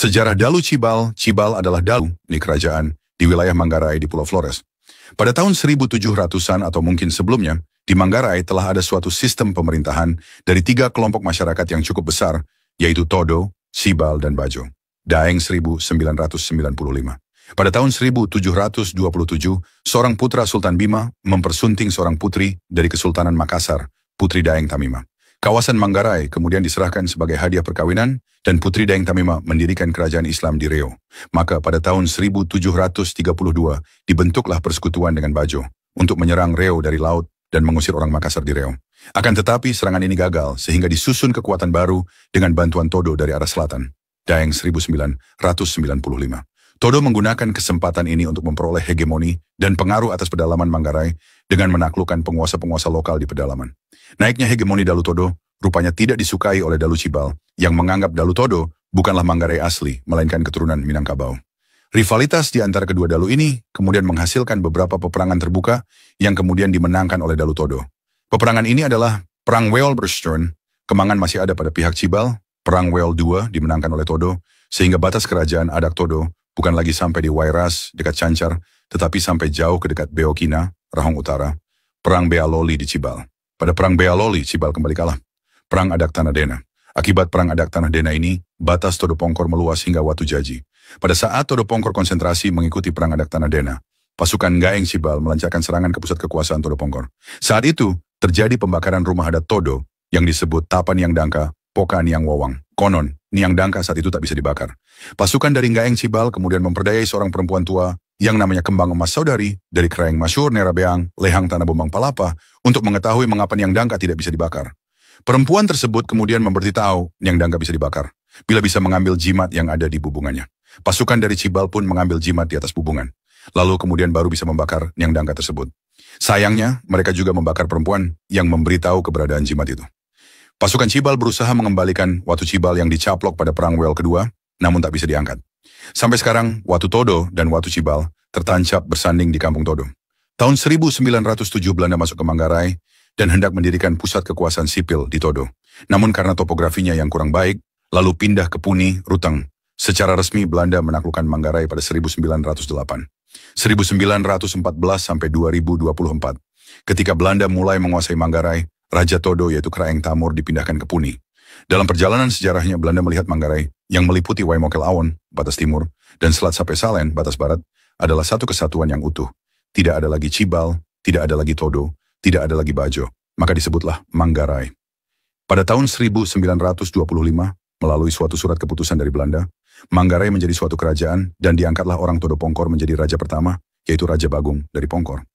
Sejarah Dalu Cibal. Cibal adalah dalu di kerajaan di wilayah Manggarai di Pulau Flores. Pada tahun 1700-an atau mungkin sebelumnya, di Manggarai telah ada suatu sistem pemerintahan dari 3 kelompok masyarakat yang cukup besar, yaitu Todo, Cibal, dan Bajo. Daeng 1995. Pada tahun 1727, seorang putra Sultan Bima mempersunting seorang putri dari Kesultanan Makassar, Putri Daeng Tamima. Kawasan Manggarai kemudian diserahkan sebagai hadiah perkawinan dan Putri Daeng Tamima mendirikan kerajaan Islam di Riau. Maka pada tahun 1732 dibentuklah persekutuan dengan Bajo untuk menyerang Riau dari laut dan mengusir orang Makassar di Riau. Akan tetapi serangan ini gagal sehingga disusun kekuatan baru dengan bantuan Todo dari arah selatan, Daeng 1995. Todo menggunakan kesempatan ini untuk memperoleh hegemoni dan pengaruh atas pedalaman Manggarai dengan menaklukkan penguasa-penguasa lokal di pedalaman. Naiknya hegemoni Dalu Todo rupanya tidak disukai oleh Dalu Cibal yang menganggap Dalu Todo bukanlah Manggarai asli, melainkan keturunan Minangkabau. Rivalitas di antara kedua Dalu ini kemudian menghasilkan beberapa peperangan terbuka yang kemudian dimenangkan oleh Dalu Todo. Peperangan ini adalah Perang Weol Berstern, Kemangan masih ada pada pihak Cibal, Perang Weol II dimenangkan oleh Todo, sehingga batas kerajaan Adak Todo bukan lagi sampai di Wairas, dekat Cancar, tetapi sampai jauh ke dekat Beokina, Rahong Utara. Perang Bealoli di Cibal. Pada Perang Bealoli, Cibal kembali kalah. Perang Adak Tanah Dena. Akibat Perang Adak Tanah Dena ini, batas Todo Pongkor meluas hingga Watu Jaji. Pada saat Todo Pongkor konsentrasi mengikuti Perang Adak Tanah Dena, pasukan Gaeng Cibal melancarkan serangan ke pusat kekuasaan Todo Pongkor. Saat itu, terjadi pembakaran rumah adat Todo yang disebut Tapa Niang Dangka, Poka Niang Wawang. Konon, Niang Dangka saat itu tak bisa dibakar. Pasukan dari Gaeng Cibal kemudian memperdayai seorang perempuan tua yang namanya Kembang Emas Saudari dari Kraeng Masyur Nerabeang, Lehang Tanah Bombang Palapa untuk mengetahui mengapa Niang Dangka tidak bisa dibakar. Perempuan tersebut kemudian memberitahu Niang Dangka bisa dibakar bila bisa mengambil jimat yang ada di bubungannya. Pasukan dari Cibal pun mengambil jimat di atas bubungan. Lalu kemudian baru bisa membakar Niang Dangka tersebut. Sayangnya, mereka juga membakar perempuan yang memberitahu keberadaan jimat itu. Pasukan Cibal berusaha mengembalikan Watu Cibal yang dicaplok pada Perang Weol kedua, namun tak bisa diangkat. Sampai sekarang, Watu Todo dan Watu Cibal tertancap bersanding di Kampung Todo. Tahun 1907 Belanda masuk ke Manggarai dan hendak mendirikan pusat kekuasaan sipil di Todo. Namun karena topografinya yang kurang baik, lalu pindah ke Puni, Ruteng. Secara resmi Belanda menaklukkan Manggarai pada 1908. 1914 sampai 2024. Ketika Belanda mulai menguasai Manggarai, Raja Todo yaitu Kraeng Tamor dipindahkan ke Puni. Dalam perjalanan sejarahnya Belanda melihat Manggarai yang meliputi Waimokel Awon, batas timur, dan Selat Sape Salen, batas barat, adalah satu kesatuan yang utuh. Tidak ada lagi Cibal, tidak ada lagi Todo, tidak ada lagi Bajo, maka disebutlah Manggarai. Pada tahun 1925, melalui suatu surat keputusan dari Belanda, Manggarai menjadi suatu kerajaan dan diangkatlah orang Todo Pongkor menjadi raja pertama, yaitu Raja Bagong dari Pongkor.